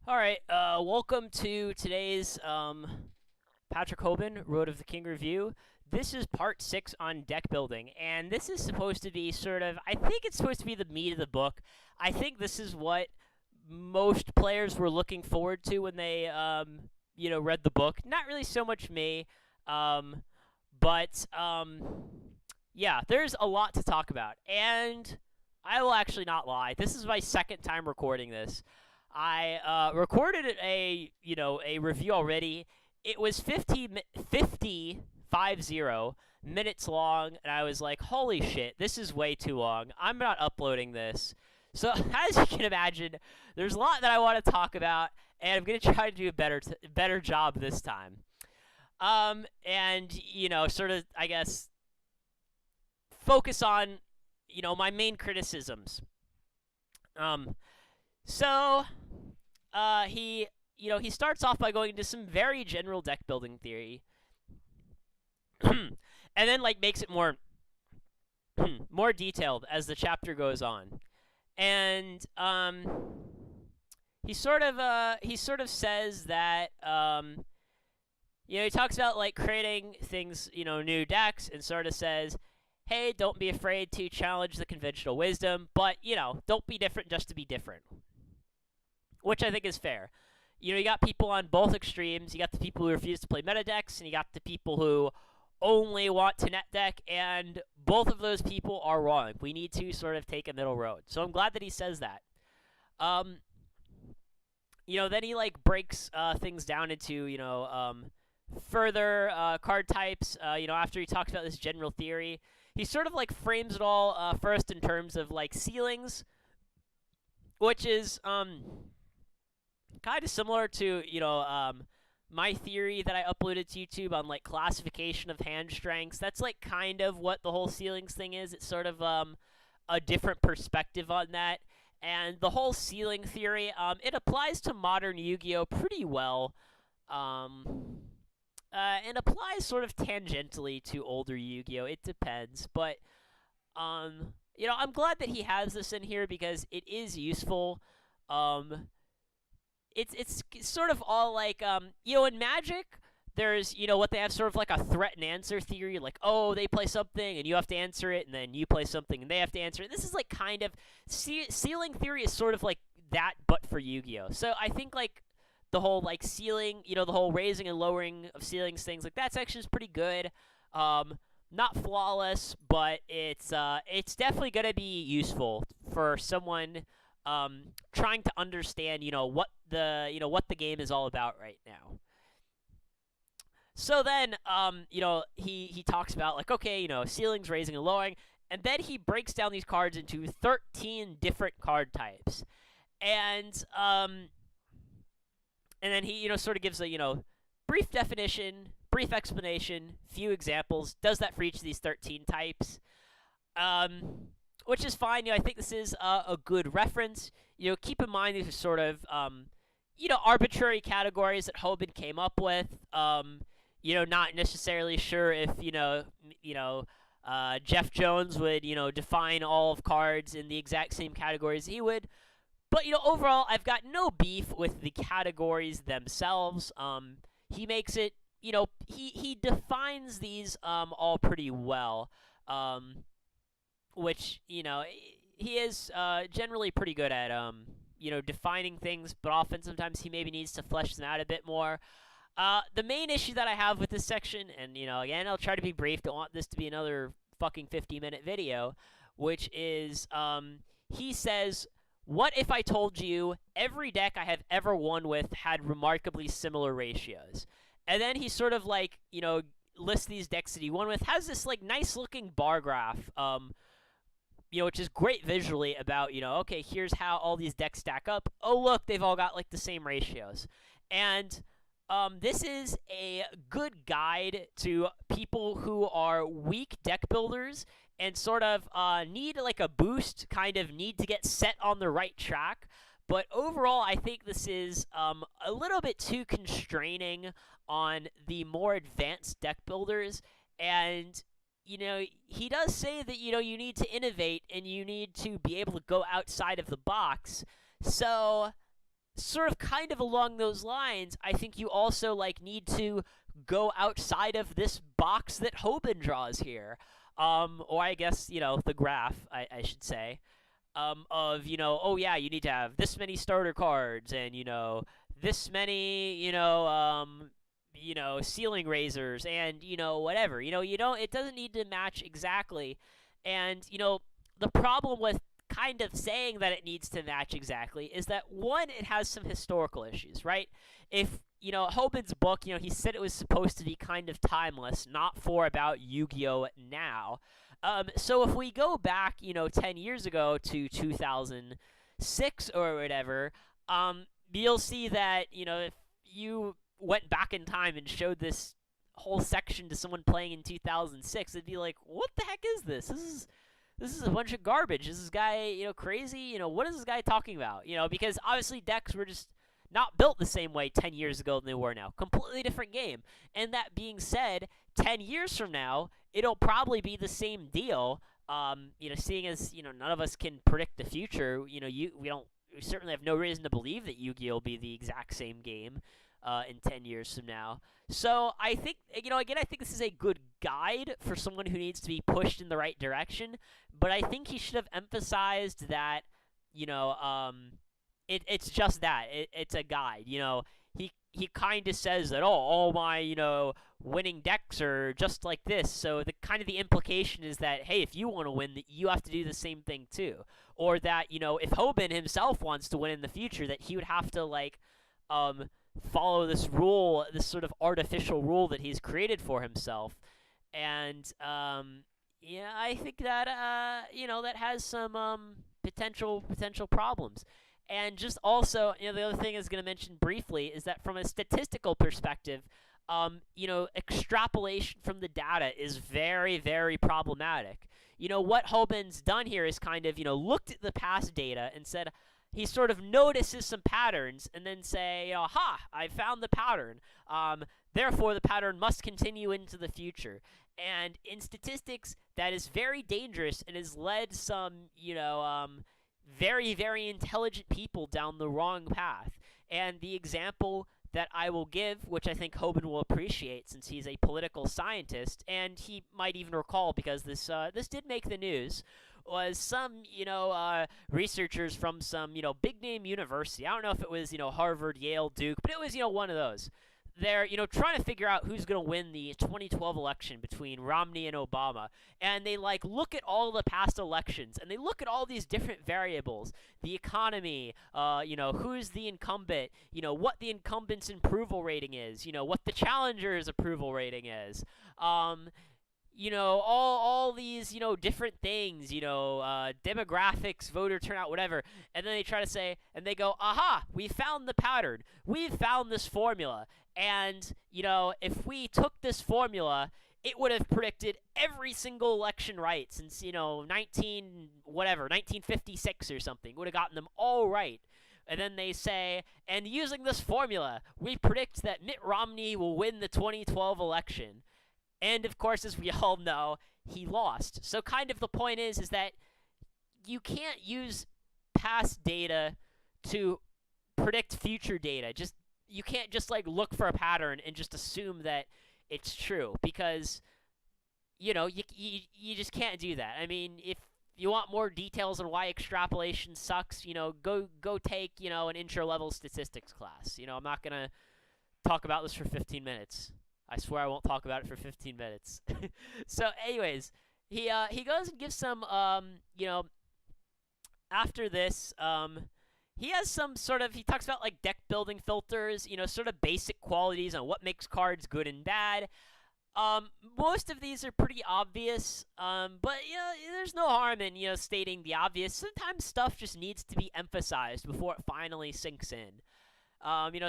All right, welcome to today's Patrick Hoban Road of the King review. This is part 6 on deck building, and this is supposed to be I think it's supposed to be the meat of the book. I think this is what most players were looking forward to when they, read the book. Not really so much me, but yeah, there's a lot to talk about, and I will actually not lie. This is my second time recording this. I recorded a review already. It was 50 minutes long, and I was like, holy shit, this is way too long. I'm not uploading this. So as you can imagine, there's a lot that I want to talk about, and I'm gonna try to do a better job this time. And sort of, I guess, focus on my main criticisms. Um, so he starts off by going into some very general deck building theory, and then makes it more more detailed as the chapter goes on. And he sort of says that he talks about creating things, new decks, and sort of says, hey, don't be afraid to challenge the conventional wisdom, but don't be different just to be different, which I think is fair. You got people on both extremes. You got the people who refuse to play meta decks, and you got the people who only want to net deck, and both of those people are wrong. We need to sort of take a middle road. So I'm glad that he says that. Then he breaks things down into further card types. After he talks about this general theory, he sort of frames it all first in terms of ceilings, which is kind of similar to my theory that I uploaded to YouTube on classification of hand strengths. That's kind of what the whole ceilings thing is. It's sort of a different perspective on that. And the whole ceiling theory, it applies to modern Yu-Gi-Oh! Pretty well. And applies sort of tangentially to older Yu-Gi-Oh! It depends. But, I'm glad that he has this in here because it is useful. It's sort of all in Magic, there's what they have sort of a threat and answer theory, oh, they play something and you have to answer it, and then you play something and they have to answer it. This is kind of ceiling theory is sort of that, but for Yu-Gi-Oh. So I think the whole ceiling, the whole raising and lowering of ceilings, things that's actually is pretty good. Not flawless, but it's definitely gonna be useful for someone trying to understand, what the game is all about right now. So then, he talks about okay, ceilings, raising, and lowering, and then he breaks down these cards into 13 different card types, and then he sort of gives a brief definition, brief explanation, few examples, does that for each of these 13 types. Which is fine. I think this is a good reference. Keep in mind these are sort of arbitrary categories that Hoban came up with. Not necessarily sure if Jeff Jones would define all of cards in the exact same categories he would. But overall, I've got no beef with the categories themselves. He makes it he defines these all pretty well. Which he is generally pretty good at defining things, but often sometimes he maybe needs to flesh them out a bit more. The main issue that I have with this section, and again, I'll try to be brief, don't want this to be another fucking 50-minute video, which is he says, what if I told you every deck I have ever won with had remarkably similar ratios? And then he sort of lists these decks that he won with, has this nice looking bar graph, which is great visually about, okay, here's how all these decks stack up. Oh, look, they've all got the same ratios. And this is a good guide to people who are weak deck builders and sort of need a boost, kind of need to get set on the right track. But overall, I think this is a little bit too constraining on the more advanced deck builders. And he does say that, you need to innovate and you need to be able to go outside of the box. So, sort of kind of along those lines, I think you also like need to go outside of this box that Hoban draws here. Or I guess, the graph, I should say, of, oh yeah, you need to have this many starter cards and, this many, ceiling razors and, whatever. It doesn't need to match exactly. And, the problem with kind of saying that it needs to match exactly is that, one, it has some historical issues, right? If, Hoban's book, he said it was supposed to be kind of timeless, not for about Yu-Gi-Oh! Now. So if we go back, 10 years ago to 2006 or whatever, you'll see that, if you went back in time and showed this whole section to someone playing in 2006, they'd be like, what the heck is this? This is a bunch of garbage. Is this guy, crazy? What is this guy talking about? Because obviously decks were just not built the same way 10 years ago than they were now. Completely different game. And that being said, 10 years from now, it'll probably be the same deal. Seeing as, none of us can predict the future, we certainly have no reason to believe that Yu-Gi-Oh! Will be the exact same game in 10 years from now. So I think, again, I think this is a good guide for someone who needs to be pushed in the right direction. But I think he should have emphasized that, it's just that. It's a guide. He kind of says that, all my, winning decks are just like this. So the implication is that, hey, if you want to win, you have to do the same thing too. Or that, if Hoban himself wants to win in the future, that he would have to, follow this rule, this sort of artificial rule that he's created for himself. And, I think that, that has some potential problems. And just also, the other thing I was going to mention briefly is that from a statistical perspective, extrapolation from the data is very, very problematic. What Hoban's done here is kind of, looked at the past data and said, he sort of notices some patterns and then say, aha, I found the pattern. Therefore, the pattern must continue into the future. And in statistics, that is very dangerous and has led some, very, very intelligent people down the wrong path. And the example that I will give, which I think Hoban will appreciate since he's a political scientist, and he might even recall because this did make the news, was some, researchers from some, big name university. I don't know if it was, Harvard, Yale, Duke, but it was, one of those. They're, trying to figure out who's going to win the 2012 election between Romney and Obama. And they, look at all the past elections, and they look at all these different variables. The economy, who's the incumbent, what the incumbent's approval rating is, what the challenger's approval rating is. All these, different things, demographics, voter turnout, whatever. And then they try to say, and they go, aha, we found the pattern. We've found this formula. And, if we took this formula, it would have predicted every single election right since, 1956 or something. It would have gotten them all right. And then they say, and using this formula, we predict that Mitt Romney will win the 2012 election. And, of course, as we all know, he lost. So kind of the point is that you can't use past data to predict future data. You can't just, look for a pattern and just assume that it's true. Because, you just can't do that. I mean, if you want more details on why extrapolation sucks, go take, an intro-level statistics class. I'm not going to talk about this for 15 minutes. I swear I won't talk about it for 15 minutes. So, anyways, he goes and gives some, after this, he has some sort of, he talks about, deck building filters, sort of basic qualities on what makes cards good and bad. Most of these are pretty obvious, but, there's no harm in, stating the obvious. Sometimes stuff just needs to be emphasized before it finally sinks in.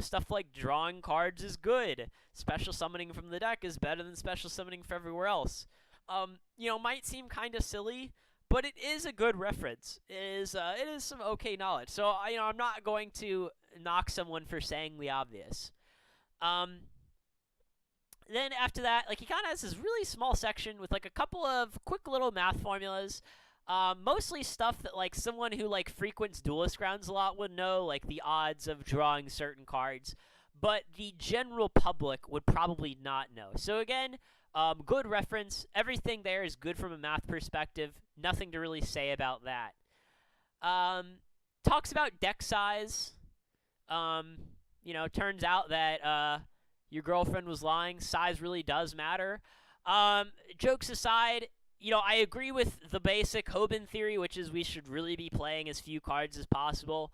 Stuff like drawing cards is good. Special summoning from the deck is better than special summoning for everywhere else. Might seem kind of silly, but it is a good reference. It is some okay knowledge. So, I'm not going to knock someone for saying the obvious. Then after that, he kind of has this really small section with, a couple of quick little math formulas. Mostly stuff that like someone who like frequents duelist grounds a lot would know, like the odds of drawing certain cards, but the general public would probably not know. So again, good reference. Everything there is good from a math perspective. Nothing to really say about that. Um, Talks about deck size. Um, turns out that your girlfriend was lying. Size really does matter. Jokes aside, I agree with the basic Hoban theory, which is we should really be playing as few cards as possible.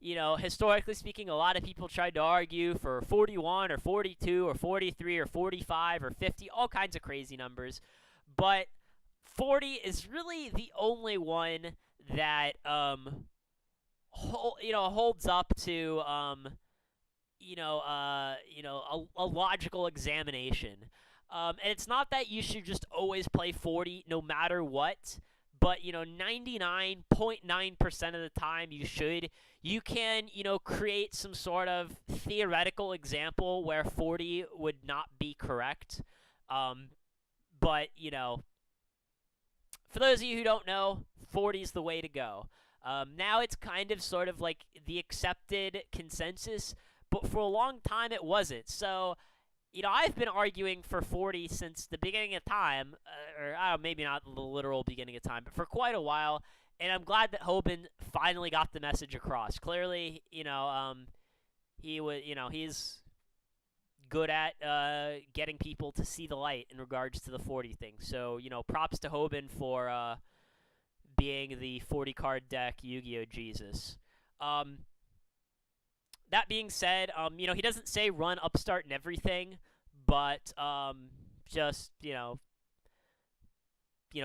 Historically speaking, a lot of people tried to argue for 41 or 42 or 43 or 45 or 50, all kinds of crazy numbers. But 40 is really the only one that holds up to a logical examination. And it's not that you should just always play 40 no matter what, but 99.9% of the time you should. You can create some sort of theoretical example where 40 would not be correct. But for those of you who don't know, 40 is the way to go. Now it's kind of sort of like the accepted consensus, but for a long time it wasn't. So, I've been arguing for 40 since the beginning of time, or maybe not the literal beginning of time, but for quite a while. And I'm glad that Hoban finally got the message across. Clearly, he's good at getting people to see the light in regards to the 40 thing. So, props to Hoban for being the 40 card deck Yu-Gi-Oh! Jesus. That being said, he doesn't say run Upstart and everything, but just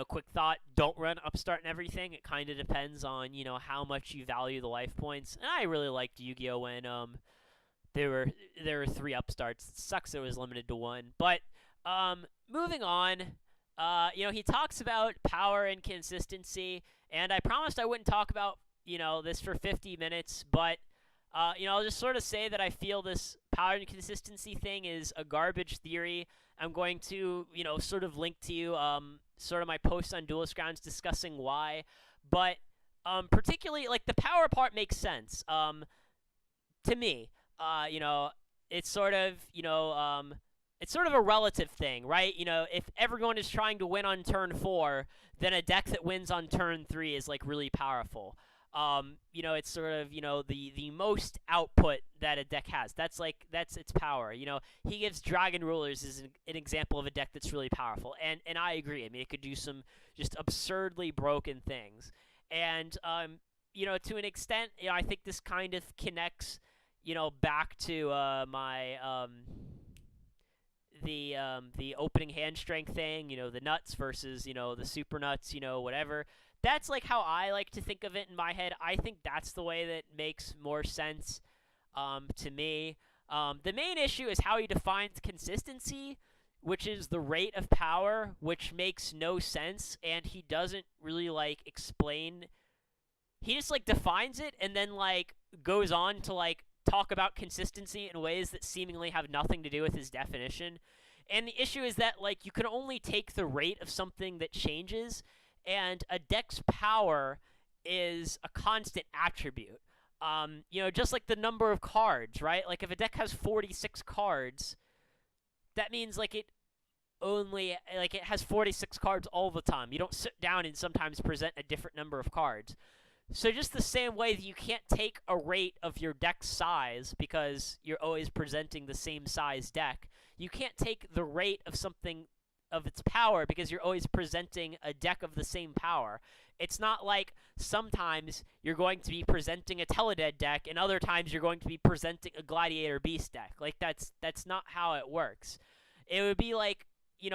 quick thought: don't run Upstart and everything. It kind of depends on how much you value the life points. And I really liked Yu-Gi-Oh! When there were 3 Upstarts. It sucks it was limited to 1, but moving on. He talks about power and consistency, and I promised I wouldn't talk about this for 50 minutes, but I'll just sort of say that I feel this power and consistency thing is a garbage theory. I'm going to, sort of link to you sort of my post on Duelist Grounds discussing why. But particularly, like, the power part makes sense to me. It's sort of, it's sort of a relative thing, right? If everyone is trying to win on turn 4, then a deck that wins on turn 3 is, like, really powerful. It's sort of, the most output that a deck has. That's its power. He gives Dragon Rulers as an example of a deck that's really powerful. And I agree. I mean, it could do some just absurdly broken things. And, to an extent, I think this kind of connects, back to my, the opening hand strength thing, the nuts versus, the super nuts, whatever. That's like how I like to think of it in my head. I think that's the way that makes more sense to me. The main issue is how he defines consistency, which is the rate of power, which makes no sense, and he doesn't really explain. He just defines it and then goes on to talk about consistency in ways that seemingly have nothing to do with his definition. And the issue is that you can only take the rate of something that changes. And a deck's power is a constant attribute. Just like the number of cards, right? Like, if a deck has 46 cards, that means, it only, it has 46 cards all the time. You don't sit down and sometimes present a different number of cards. So just the same way that you can't take a rate of your deck size because you're always presenting the same size deck, you can't take the rate of something of its power because you're always presenting a deck of the same power. It's not like sometimes you're going to be presenting a Teledead deck and other times you're going to be presenting a Gladiator Beast deck. That's not how it works. It would be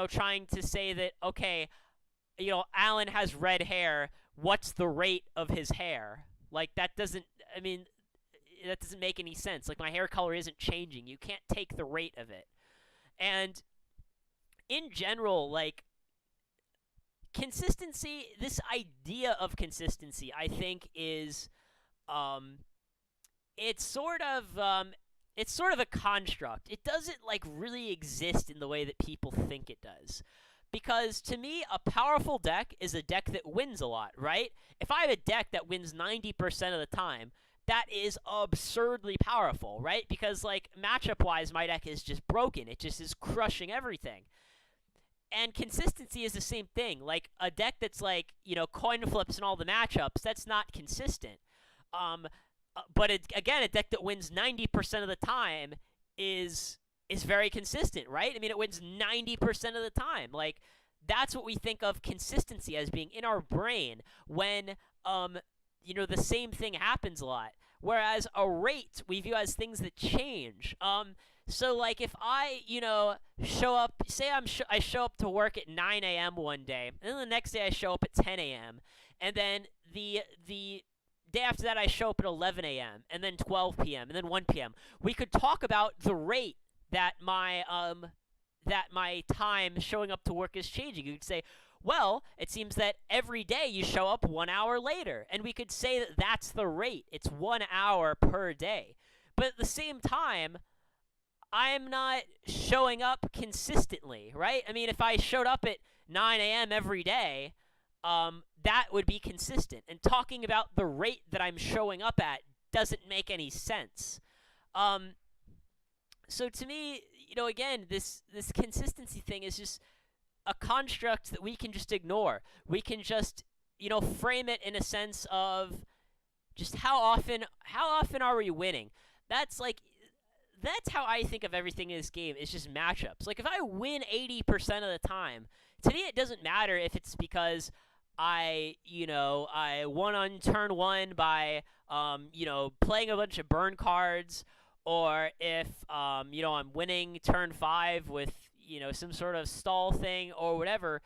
trying to say that, okay, Alan has red hair, what's the rate of his hair? That doesn't make any sense. My hair color isn't changing. You can't take the rate of it. And in general, consistency, this idea of consistency, I think is, it's sort of a construct. It doesn't, really exist in the way that people think it does. because to me, a powerful deck is a deck that wins a lot, right? If I have a deck that wins 90% of the time, that is absurdly powerful, right? Because, like, matchup-wise, my deck is just broken. It just is crushing everything. And consistency is the same thing. Like, a deck that's, like, coin flips in all the matchups, that's not consistent. But again, a deck that wins 90% of the time is very consistent, right? I mean, it wins 90% of the time. Like, that's what we think of consistency as being in our brain when, the same thing happens a lot. Whereas a rate we view as things that change. So, like, if I, show up, say I show up to work at 9 a.m. one day, and then the next day I show up at 10 a.m., and then the day after that I show up at 11 a.m., and then 12 p.m., and then 1 p.m. We could talk about the rate that my time showing up to work is changing. You could say, well, it seems that every day you show up 1 hour later, and we could say that that's the rate. It's 1 hour per day. But at the same time, I'm not showing up consistently, right? I mean, if I showed up at 9 a.m. every day, that would be consistent. And talking about the rate that I'm showing up at doesn't make any sense. So to me, again, this consistency thing is just a construct that we can just ignore. We can just, frame it in a sense of just how often are we winning? That's how I think of everything in this game. It's just matchups. Like, if I win 80% of the time, to me it doesn't matter if it's because I won on turn 1 by, playing a bunch of burn cards, or if, I'm winning turn 5 with, some sort of stall thing or whatever.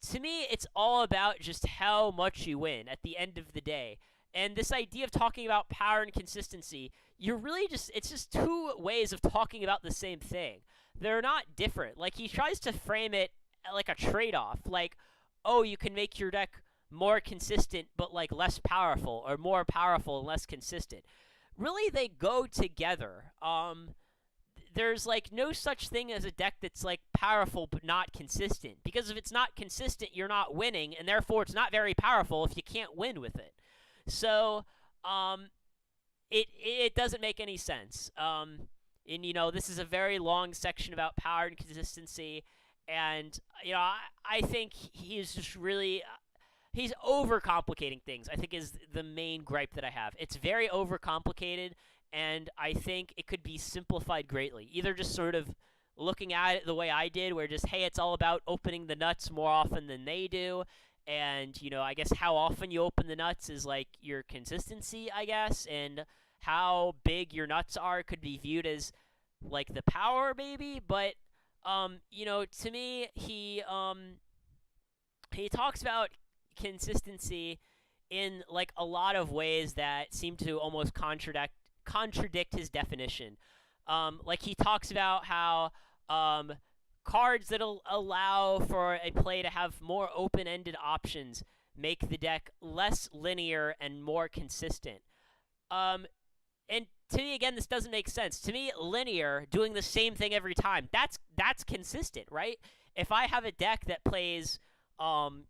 To me, it's all about just how much you win at the end of the day. And this idea of talking about power and consistency, it's just two ways of talking about the same thing. They're not different. Like, he tries to frame it like a trade-off. Like, oh, you can make your deck more consistent but, like, less powerful, or more powerful and less consistent. Really, they go together. There's, like, no such thing as a deck that's, like, powerful but not consistent. Because if it's not consistent, you're not winning, and therefore it's not very powerful if you can't win with it. So, it doesn't make any sense. And, this is a very long section about power and consistency, and, I think he's just really... he's overcomplicating things, I think, is the main gripe that I have. It's very overcomplicated, and I think it could be simplified greatly. Either just sort of looking at it the way I did, where just, hey, it's all about opening the nuts more often than they do, and, I guess how often you open the nuts is, like, your consistency, I guess, and how big your nuts are could be viewed as, like, the power, maybe, but, to me, he talks about consistency in, like, a lot of ways that seem to almost contradict his definition. Like, he talks about how cards that'll allow for a play to have more open-ended options make the deck less linear and more consistent. And to me, again, this doesn't make sense. To me, linear, doing the same thing every time, that's consistent, right? If I have a deck that plays, Domain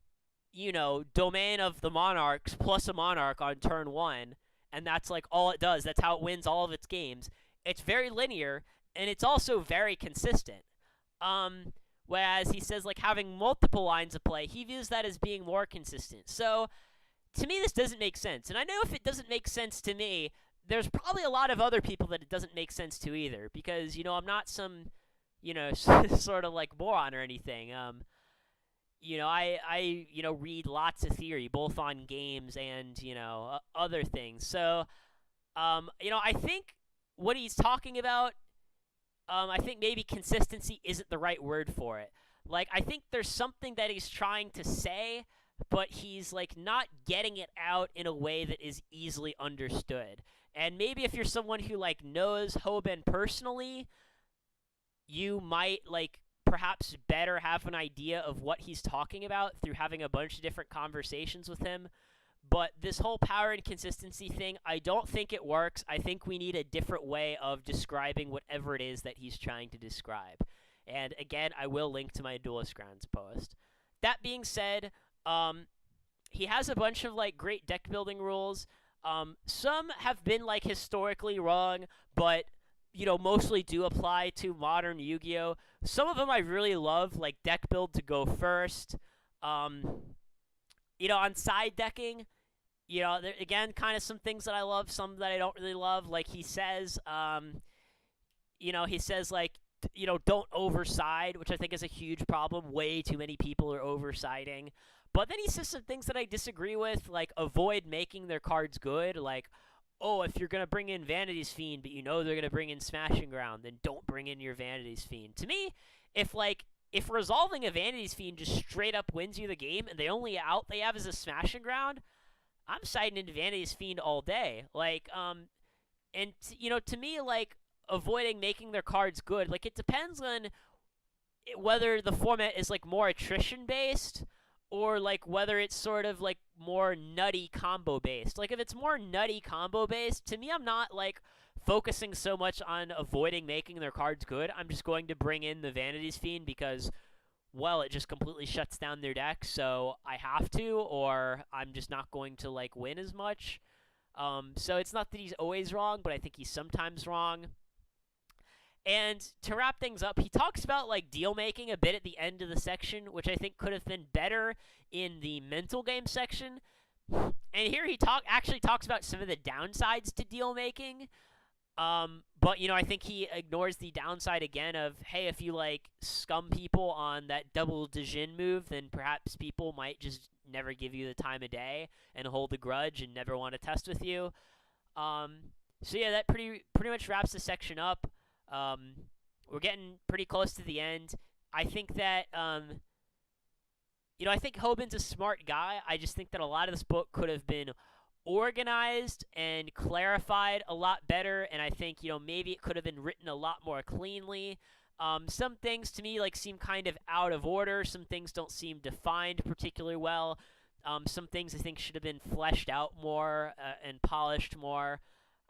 of the Monarchs plus a Monarch on turn 1, and that's, like, all it does, that's how it wins all of its games, it's very linear, and it's also very consistent. Whereas he says, like, having multiple lines of play, he views that as being more consistent. So, to me, this doesn't make sense. And I know if it doesn't make sense to me, there's probably a lot of other people that it doesn't make sense to either. Because, I'm not some, sort of, like, moron or anything. I read lots of theory, both on games and, other things. So, I think what he's talking about, I think maybe consistency isn't the right word for it. Like, I think there's something that he's trying to say, but he's, like, not getting it out in a way that is easily understood. And maybe if you're someone who, like, knows Hoban personally, you might, like, perhaps better have an idea of what he's talking about through having a bunch of different conversations with him. But this whole power and consistency thing, I don't think it works. I think we need a different way of describing whatever it is that he's trying to describe. And again, I will link to my Duelist Grounds post. That being said, he has a bunch of like great deck building rules. Some have been like historically wrong, but mostly do apply to modern Yu-Gi-Oh. Some of them I really love, like deck build to go first. Um, on side decking, there, again, kind of some things that I love, some that I don't really love. Like he says like, don't overside, which I think is a huge problem. Way too many people are oversiding. But then he says some things that I disagree with, like avoid making their cards good. Like, oh, if you're going to bring in Vanity's Fiend, but they're going to bring in Smashing Ground, then don't bring in your Vanity's Fiend. To me, if resolving a Vanity's Fiend just straight up wins you the game, and the only out they have is a Smashing Ground, I'm siding into Vanity's Fiend all day. Like, to me, like, avoiding making their cards good, like, it depends on whether the format is, like, more attrition-based or, like, whether it's sort of, like, more nutty combo-based. Like, if it's more nutty combo-based, to me, I'm not, like, focusing so much on avoiding making their cards good. I'm just going to bring in the Vanity's Fiend because, well, it just completely shuts down their deck, so I have to, or I'm just not going to, like, win as much. So it's not that he's always wrong, but I think he's sometimes wrong. And to wrap things up, he talks about like deal making a bit at the end of the section, which I think could have been better in the mental game section. And here he actually talks about some of the downsides to deal making. But I think he ignores the downside again of, hey, if you like scum people on that double Djinn move, then perhaps people might just never give you the time of day and hold a grudge and never want to test with you. So yeah, that pretty much wraps the section up. We're getting pretty close to the end. I think that, I think Hoban's a smart guy. I just think that a lot of this book could have been organized and clarified a lot better, and I think, maybe it could have been written a lot more cleanly. Some things to me, like, seem kind of out of order. Some things don't seem defined particularly well. Some things I think should have been fleshed out more and polished more.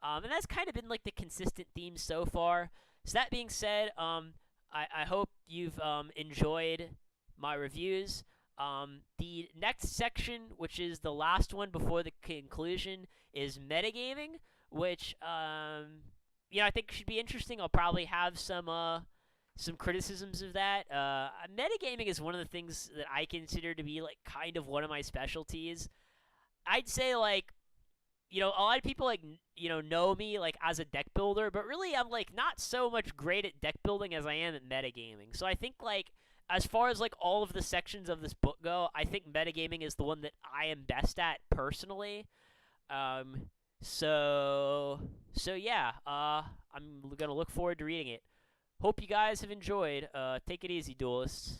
And that's kind of been, like, the consistent theme so far. So that being said, I hope you've enjoyed my reviews. The next section, which is the last one before the conclusion, is metagaming, which I think should be interesting. I'll probably have some criticisms of that. Metagaming is one of the things that I consider to be like kind of one of my specialties. I'd say like, a lot of people like know me like as a deck builder, but really I'm like not so much great at deck building as I am at metagaming. So I think like as far as like all of the sections of this book go, I think metagaming is the one that I am best at personally. So yeah, I'm gonna look forward to reading it. Hope you guys have enjoyed. Take it easy, duelists.